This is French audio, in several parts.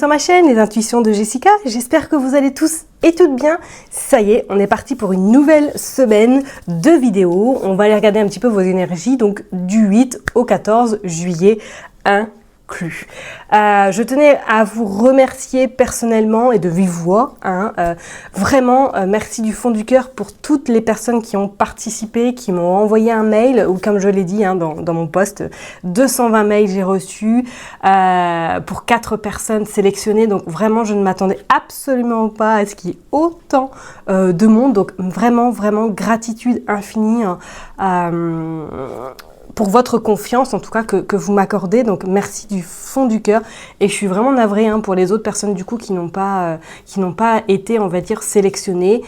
sur ma chaîne, les intuitions de Jessica. J'espère que vous allez tous et toutes bien. Ça y est, on est parti pour une nouvelle semaine de vidéos. On va aller regarder un petit peu vos énergies, donc du 8 au 14 juillet inclus. Je tenais à vous remercier personnellement et de vive voix. Vraiment, merci du fond du cœur pour toutes les personnes qui ont participé, qui m'ont envoyé un mail, ou comme je l'ai dit dans mon post, 220 mails j'ai reçus pour 4 personnes sélectionnées. Donc vraiment, je ne m'attendais absolument pas à ce qu'il y ait autant de monde. Donc vraiment, vraiment, gratitude infinie. Pour votre confiance, en tout cas, que vous m'accordez. Donc, merci du fond du cœur. Et je suis vraiment navrée pour les autres personnes, du coup, qui n'ont pas été, on va dire, sélectionnées.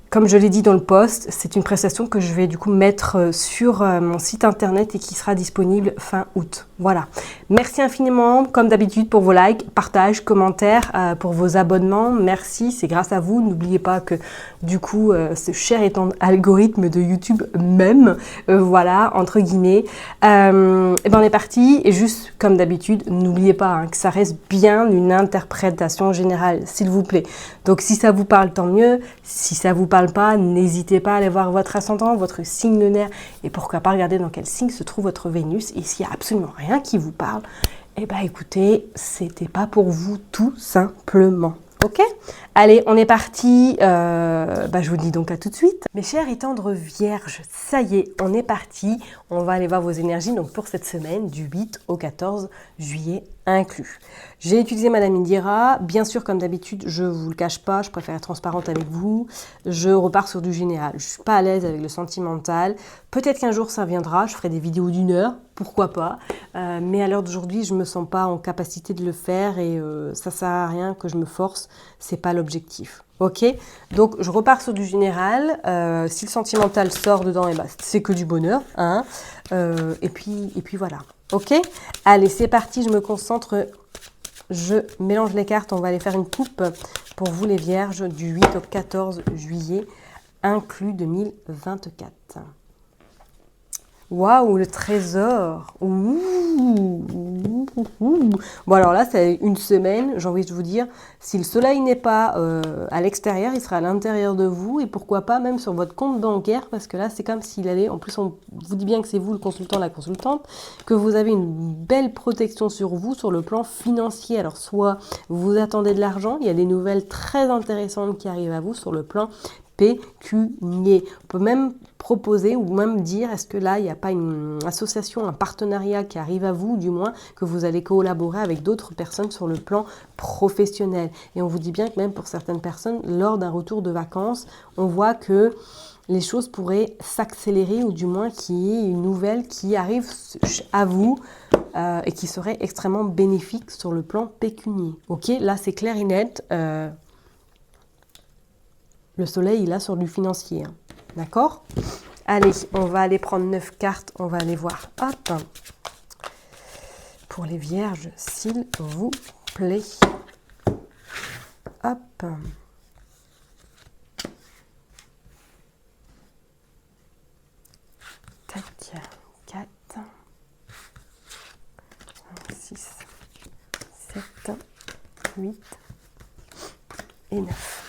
Comme je l'ai dit dans le post, c'est une prestation que je vais du coup mettre sur mon site internet et qui sera disponible fin août. Voilà. Merci infiniment, comme d'habitude, pour vos likes, partages, commentaires, pour vos abonnements. Merci, c'est grâce à vous. N'oubliez pas que du coup, ce cher étant algorithme de YouTube même, voilà, entre guillemets. Et ben on est parti. Et juste comme d'habitude, n'oubliez pas que ça reste bien une interprétation générale, s'il vous plaît. Donc si ça vous parle, tant mieux. Si ça vous parle pas, n'hésitez pas à aller voir votre ascendant, votre signe lunaire et pourquoi pas regarder dans quel signe se trouve votre Vénus. Et s'il n'y a absolument rien qui vous parle, eh ben écoutez, c'était pas pour vous tout simplement. Ok? Allez, on est parti. Je vous dis donc à tout de suite. Mes chers et tendres vierges, ça y est, on est parti. On va aller voir vos énergies donc pour cette semaine du 8 au 14 juillet inclus. J'ai utilisé Madame Indira. Bien sûr, comme d'habitude, je ne vous le cache pas, je préfère être transparente avec vous. Je repars sur du général. Je ne suis pas à l'aise avec le sentimental. Peut-être qu'un jour ça viendra, je ferai des vidéos d'1 heure, pourquoi pas. Mais à l'heure d'aujourd'hui, je ne me sens pas en capacité de le faire et ça ne sert à rien que je me force. C'est pas l'objectif. Ok, donc je repars sur du général. Si le sentimental sort dedans, c'est que du bonheur. Et puis voilà. Ok, allez, c'est parti. Je me concentre. Je mélange les cartes. On va aller faire une coupe pour vous les vierges du 8 au 14 juillet inclus 2024. Waouh, le trésor. Bon, alors là, c'est une semaine, j'ai envie de vous dire, si le soleil n'est pas à l'extérieur, il sera à l'intérieur de vous et pourquoi pas même sur votre compte bancaire parce que là, c'est comme s'il allait, en plus, on vous dit bien que c'est vous le consultant, la consultante, que vous avez une belle protection sur vous, sur le plan financier. Alors, soit vous attendez de l'argent, il y a des nouvelles très intéressantes qui arrivent à vous sur le plan pécunier. On peut même proposer ou même dire, est-ce que là, il n'y a pas une association, un partenariat qui arrive à vous, du moins, que vous allez collaborer avec d'autres personnes sur le plan professionnel. Et on vous dit bien que même pour certaines personnes, lors d'un retour de vacances, on voit que les choses pourraient s'accélérer ou du moins qu'il y ait une nouvelle qui arrive à vous et qui serait extrêmement bénéfique sur le plan pécunier. Ok, là, c'est clair et net. Le soleil, il est là sur du financier. D'accord? Allez, on va aller prendre 9 cartes. On va aller voir. Hop. Pour les vierges, s'il vous plaît. Hop. Tac. 4. 6. 7. 8. Et 9.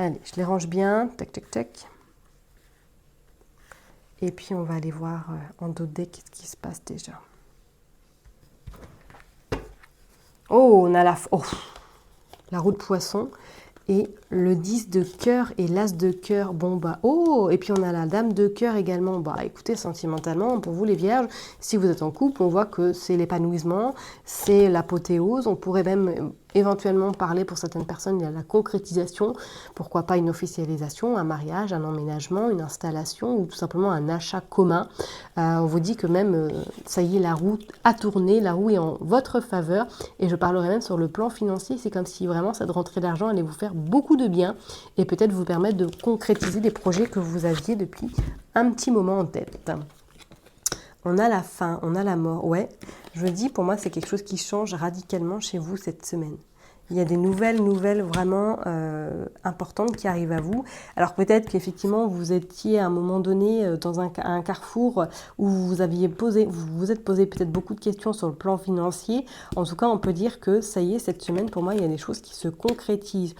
Allez, je les range bien, tac, tac, tac. Et puis, on va aller voir en dos de deck qu'est-ce qui se passe déjà. Oh, on a la roue de poisson et le 10 de cœur et l'as de cœur. Bon, et puis on a la dame de cœur également. Écoutez, sentimentalement, pour vous les vierges, si vous êtes en couple, on voit que c'est l'épanouissement, c'est l'apothéose. On pourrait même éventuellement parler pour certaines personnes de la concrétisation, pourquoi pas une officialisation, un mariage, un emménagement, une installation ou tout simplement un achat commun. On vous dit que même, ça y est, la roue a tourné, la roue est en votre faveur et je parlerai même sur le plan financier, c'est comme si vraiment cette rentrée d'argent allait vous faire beaucoup de bien et peut-être vous permettre de concrétiser des projets que vous aviez depuis un petit moment en tête. On a la fin, on a la mort. Ouais, je dis pour moi c'est quelque chose qui change radicalement chez vous cette semaine. Il y a des nouvelles vraiment importantes qui arrivent à vous. Alors peut-être qu'effectivement vous étiez à un moment donné dans un carrefour où vous vous êtes posé peut-être beaucoup de questions sur le plan financier. En tout cas, on peut dire que ça y est, cette semaine, pour moi, il y a des choses qui se concrétisent.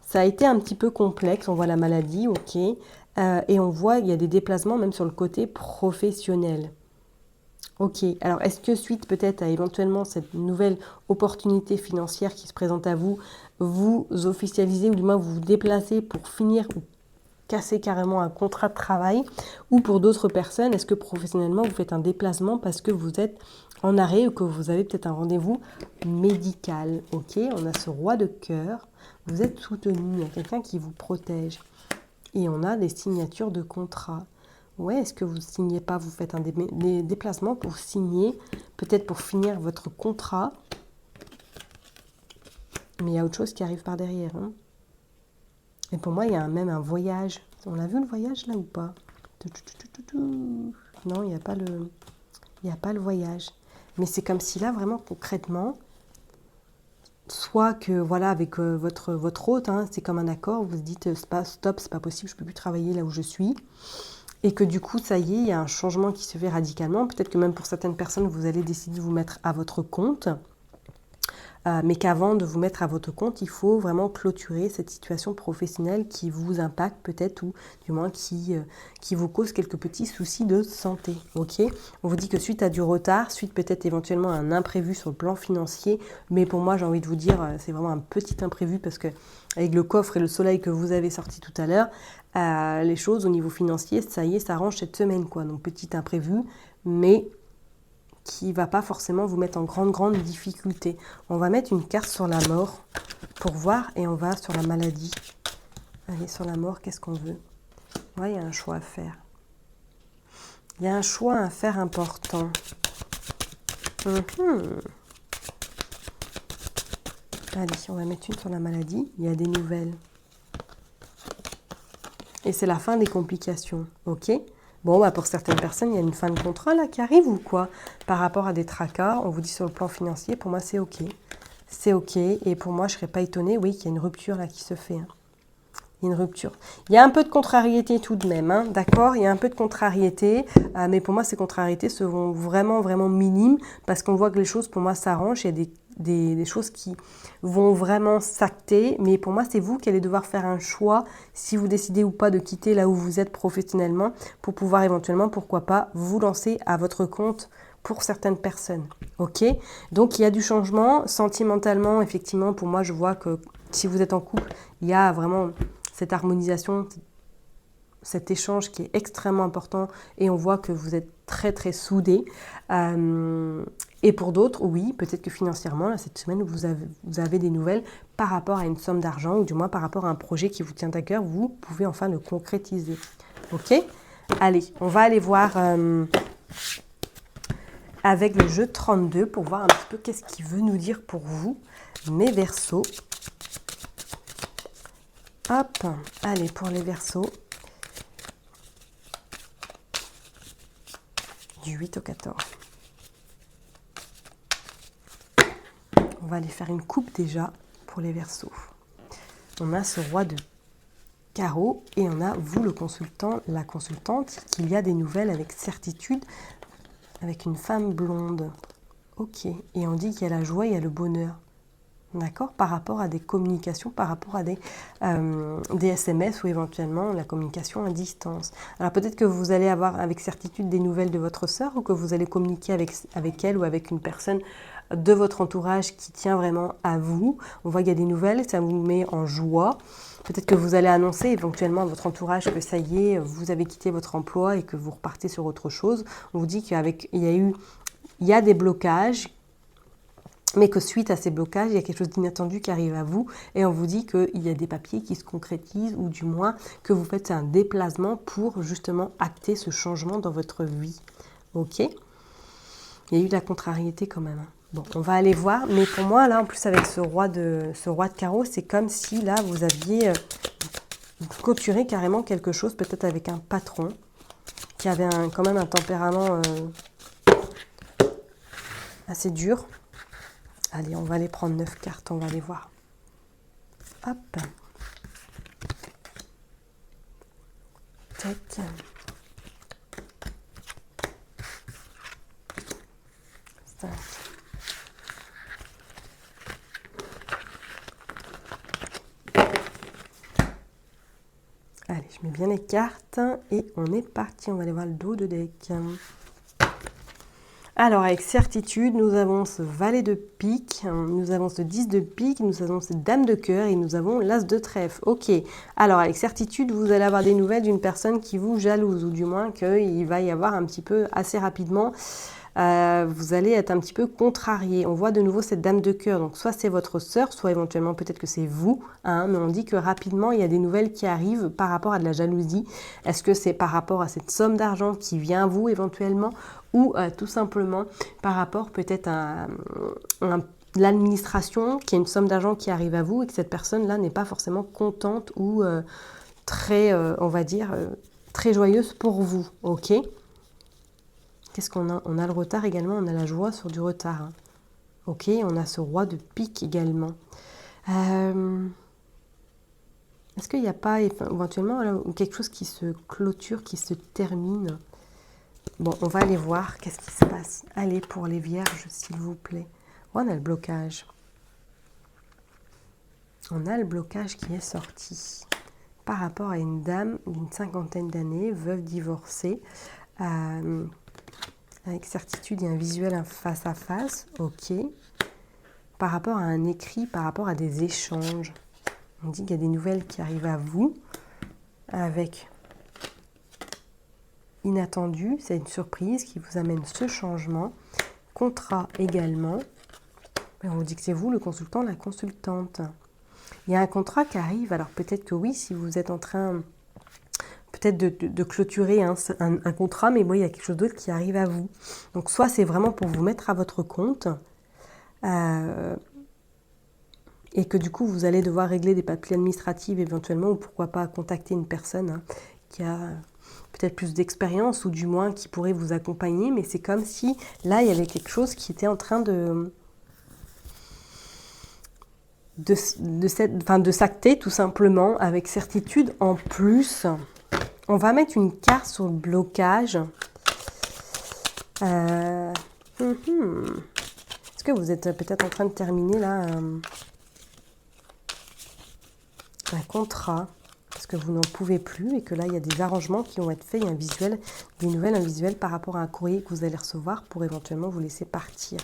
Ça a été un petit peu complexe, on voit la maladie, ok, et on voit il y a des déplacements même sur le côté professionnel. Ok, alors est-ce que suite peut-être à éventuellement cette nouvelle opportunité financière qui se présente à vous, vous officialisez ou du moins vous vous déplacez pour finir ou casser carrément un contrat de travail, ou pour d'autres personnes, est-ce que professionnellement vous faites un déplacement parce que vous êtes en arrêt ou que vous avez peut-être un rendez-vous médical. Ok, on a ce roi de cœur, vous êtes soutenu, il y a quelqu'un qui vous protège. Et on a des signatures de contrat. Ouais, est-ce que vous ne signez pas, vous faites des déplacements pour signer, peut-être pour finir votre contrat, mais il y a autre chose qui arrive par derrière. Hein. Et pour moi, il y a même un voyage. On a vu le voyage là ou pas? Non, il n'y a pas le voyage. Mais c'est comme si là, vraiment concrètement, soit que voilà, avec votre hôte, hein, c'est comme un accord, vous vous dites stop, c'est pas possible, je ne peux plus travailler là où je suis. Et que du coup, ça y est, il y a un changement qui se fait radicalement. Peut-être que même pour certaines personnes, vous allez décider de vous mettre à votre compte. Mais qu'avant de vous mettre à votre compte, il faut vraiment clôturer cette situation professionnelle qui vous impacte peut-être ou du moins qui vous cause quelques petits soucis de santé. Ok, on vous dit que suite à du retard, suite peut-être éventuellement à un imprévu sur le plan financier, mais pour moi j'ai envie de vous dire c'est vraiment un petit imprévu parce que avec le coffre et le soleil que vous avez sorti tout à l'heure, les choses au niveau financier, ça y est, ça arrange cette semaine quoi. Donc petit imprévu, mais qui ne va pas forcément vous mettre en grande difficulté. On va mettre une carte sur la mort pour voir et on va sur la maladie. Allez, sur la mort, qu'est-ce qu'on veut? Ouais, il y a un choix à faire. Il y a un choix à faire important. Allez, on va mettre une sur la maladie. Il y a des nouvelles. Et c'est la fin des complications, ok? Bon, bah pour certaines personnes, il y a une fin de contrat là qui arrive ou quoi? Par rapport à des tracas, on vous dit sur le plan financier, pour moi c'est ok. C'est ok, et pour moi je ne serais pas étonnée, oui, qu'il y a une rupture là qui se fait. Hein. Il y a une rupture. Il y a un peu de contrariété tout de même, hein, d'accord? Il y a un peu de contrariété, mais pour moi ces contrariétés seront vraiment minimes, parce qu'on voit que les choses pour moi s'arrangent, il y a des choses qui vont vraiment s'acter, mais pour moi c'est vous qui allez devoir faire un choix si vous décidez ou pas de quitter là où vous êtes professionnellement pour pouvoir éventuellement, pourquoi pas, vous lancer à votre compte pour certaines personnes. Ok, donc il y a du changement sentimentalement, effectivement. Pour moi je vois que si vous êtes en couple, il y a vraiment cette harmonisation, cet échange qui est extrêmement important et on voit que vous êtes très soudés. Et pour d'autres, oui, peut-être que financièrement, là, cette semaine, vous avez des nouvelles par rapport à une somme d'argent ou du moins par rapport à un projet qui vous tient à cœur, vous pouvez enfin le concrétiser. Ok? Allez, on va aller voir avec le jeu 32 pour voir un petit peu qu'est-ce qu'il veut nous dire pour vous, mes Verseaux. Hop, allez, pour les Verseaux. Du 8 au 14. On va aller faire une coupe déjà pour les Verseaux. On a ce roi de carreau et on a vous le consultant, la consultante, qu'il y a des nouvelles avec certitude avec une femme blonde. Ok, et on dit qu'il y a la joie, il y a le bonheur. D'accord? Par rapport à des communications, par rapport à des SMS ou éventuellement la communication à distance. Alors peut-être que vous allez avoir avec certitude des nouvelles de votre sœur ou que vous allez communiquer avec elle ou avec une personne de votre entourage qui tient vraiment à vous. On voit qu'il y a des nouvelles, ça vous met en joie. Peut-être que vous allez annoncer éventuellement à votre entourage que ça y est, vous avez quitté votre emploi et que vous repartez sur autre chose. On vous dit il y a des blocages, mais que suite à ces blocages, il y a quelque chose d'inattendu qui arrive à vous et on vous dit qu'il y a des papiers qui se concrétisent ou du moins que vous faites un déplacement pour justement acter ce changement dans votre vie. Ok? Il y a eu de la contrariété quand même. Bon, on va aller voir, mais pour moi, là, en plus avec ce roi de carreau, c'est comme si là, vous aviez clôturé carrément quelque chose, peut-être avec un patron qui avait quand même un tempérament assez dur. Allez, on va aller prendre 9 cartes, on va aller voir. Hop. Tac. Ça. Allez, je mets bien les cartes et on est parti. On va aller voir le dos de deck. Alors, avec certitude, nous avons ce valet de pique, nous avons ce 10 de pique, nous avons ce dame de cœur et nous avons l'as de trèfle. Ok, alors avec certitude, vous allez avoir des nouvelles d'une personne qui vous jalouse, ou du moins qu'il va y avoir un petit peu assez rapidement, vous allez être un petit peu contrarié. On voit de nouveau cette dame de cœur, donc soit c'est votre sœur, soit éventuellement peut-être que c'est vous, hein, mais on dit que rapidement il y a des nouvelles qui arrivent par rapport à de la jalousie. Est-ce que c'est par rapport à cette somme d'argent qui vient à vous éventuellement, ou tout simplement par rapport peut-être à l'administration, qui a une somme d'argent qui arrive à vous et que cette personne-là n'est pas forcément contente ou très, on va dire, très joyeuse pour vous, ok? Qu'est-ce qu'on a? On a le retard également, on a la joie sur du retard. Hein. Ok, on a ce roi de pique également. Est-ce qu'il n'y a pas éventuellement là, quelque chose qui se clôture, qui se termine? Bon, on va aller voir qu'est-ce qui se passe. Allez, pour les vierges, s'il vous plaît. Oh, on a le blocage. On a le blocage qui est sorti. Par rapport à une dame d'une cinquantaine d'années, veuve divorcée. Avec certitude, il y a un visuel, un face à face. Ok. Par rapport à un écrit, par rapport à des échanges. On dit qu'il y a des nouvelles qui arrivent à vous. Avec... inattendu, c'est une surprise qui vous amène ce changement. Contrat également. On vous dit que c'est vous, le consultant, la consultante. Il y a un contrat qui arrive, alors peut-être que oui, si vous êtes en train peut-être de clôturer un contrat, mais bon, il y a quelque chose d'autre qui arrive à vous. Donc soit c'est vraiment pour vous mettre à votre compte, et que du coup vous allez devoir régler des papiers administratifs éventuellement, ou pourquoi pas contacter une personne hein, qui a... peut-être plus d'expérience ou du moins qui pourrait vous accompagner, mais c'est comme si là il y avait quelque chose qui était en train de s'acter tout simplement avec certitude. En plus, on va mettre une carte sur le blocage. Est-ce que vous êtes peut-être en train de terminer là un contrat parce que vous n'en pouvez plus et que là il y a des arrangements qui vont être faits, il y a un visuel, des nouvelles, un visuel par rapport à un courrier que vous allez recevoir pour éventuellement vous laisser partir.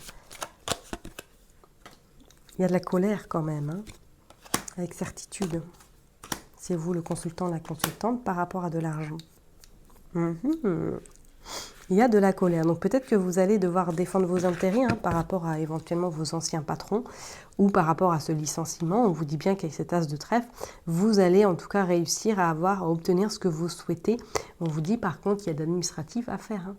Il y a de la colère quand même, hein, avec certitude. C'est vous le consultant, la consultante par rapport à de l'argent. Il y a de la colère. Donc peut-être que vous allez devoir défendre vos intérêts hein, par rapport à éventuellement vos anciens patrons ou par rapport à ce licenciement. On vous dit bien qu'avec cet as de trèfle, vous allez en tout cas réussir à obtenir ce que vous souhaitez. On vous dit par contre qu'il y a d'administratif à faire. Hein.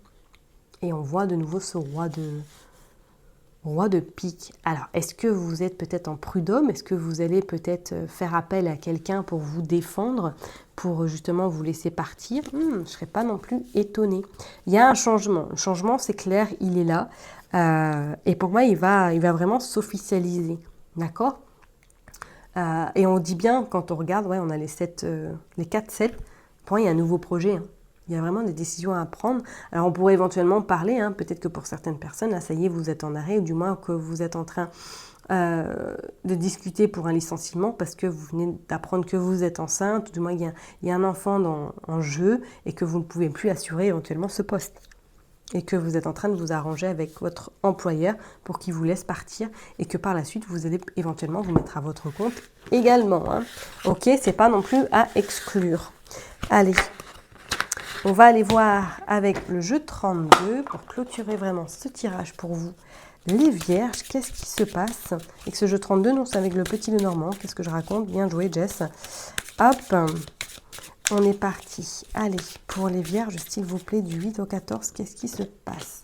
Et on voit de nouveau ce roi de pique. Alors, est-ce que vous êtes peut-être en prud'homme? Est-ce que vous allez peut-être faire appel à quelqu'un pour vous défendre, pour justement vous laisser partir? Je ne serais pas non plus étonnée. Il y a un changement. Le changement, c'est clair, il est là. Et pour moi, il va vraiment s'officialiser. D'accord? Et on dit bien, quand on regarde, ouais, on a les 4-7. Pour moi, il y a un nouveau projet. Hein. Il y a vraiment des décisions à prendre. Alors, on pourrait éventuellement parler, hein, peut-être que pour certaines personnes, là, ça y est, vous êtes en arrêt, ou du moins que vous êtes en train de discuter pour un licenciement parce que vous venez d'apprendre que vous êtes enceinte, ou du moins il y a un enfant en jeu et que vous ne pouvez plus assurer éventuellement ce poste. Et que vous êtes en train de vous arranger avec votre employeur pour qu'il vous laisse partir et que par la suite, vous allez éventuellement vous mettre à votre compte également. Hein. Ok, c'est pas non plus à exclure. Allez. On va aller voir avec le jeu 32 pour clôturer vraiment ce tirage pour vous. Les vierges, qu'est-ce qui se passe avec ce jeu 32? Non, c'est avec le petit Lenormand. Qu'est-ce que je raconte? Bien joué, Jess. Hop, on est parti. Allez, pour les vierges, s'il vous plaît, du 8 au 14, qu'est-ce qui se passe?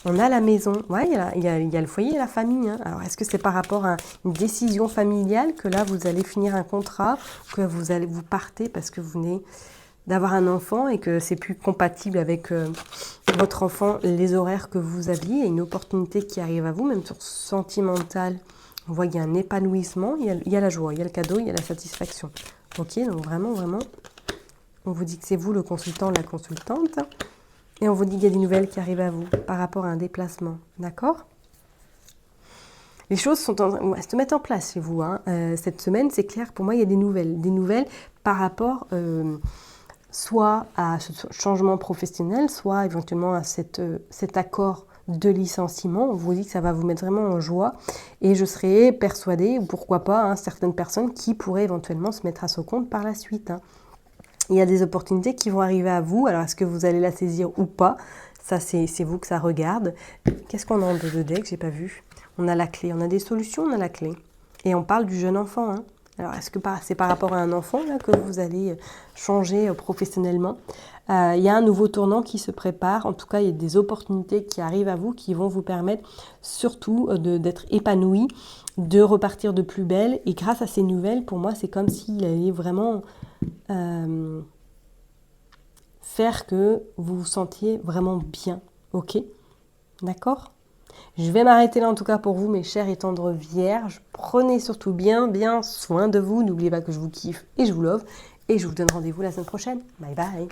On a la maison. Ouais, il y a le foyer et la famille. Hein. Alors, est-ce que c'est par rapport à une décision familiale que là, vous allez finir un contrat, que vous partez parce que vous venez d'avoir un enfant et que c'est plus compatible avec votre enfant, les horaires que vous aviez et une opportunité qui arrive à vous, même sur sentimental, On voit qu'il y a un épanouissement, il y a la joie, il y a le cadeau, il y a la satisfaction. Ok, donc vraiment, vraiment, on vous dit que c'est vous le consultant, la consultante. Et on vous dit qu'il y a des nouvelles qui arrivent à vous par rapport à un déplacement. D'accord ? Les choses sont en train de se mettre en place chez vous. Hein. Cette semaine, c'est clair, pour moi, il y a des nouvelles. Des nouvelles par rapport soit à ce changement professionnel, soit éventuellement à cet accord de licenciement. On vous dit que ça va vous mettre vraiment en joie. Et je serais persuadée, ou pourquoi pas, hein, certaines personnes qui pourraient éventuellement se mettre à son compte par la suite. Hein. Il y a des opportunités qui vont arriver à vous. Alors, est-ce que vous allez la saisir ou pas? Ça, c'est vous que ça regarde. Qu'est-ce qu'on a en 2 deck? J'ai pas vu. On a la clé. On a des solutions, on a la clé. Et on parle du jeune enfant. Hein. Alors, est-ce que c'est par rapport à un enfant là, que vous allez changer professionnellement? Il y a un nouveau tournant qui se prépare. En tout cas, il y a des opportunités qui arrivent à vous qui vont vous permettre surtout d'être épanoui, de repartir de plus belle. Et grâce à ces nouvelles, pour moi, c'est comme s'il allait vraiment faire que vous vous sentiez vraiment bien. Ok? D'accord? Je vais m'arrêter là en tout cas pour vous, mes chers et tendres vierges. Prenez surtout bien, bien soin de vous. N'oubliez pas que je vous kiffe et je vous love. Et je vous donne rendez-vous la semaine prochaine. Bye bye.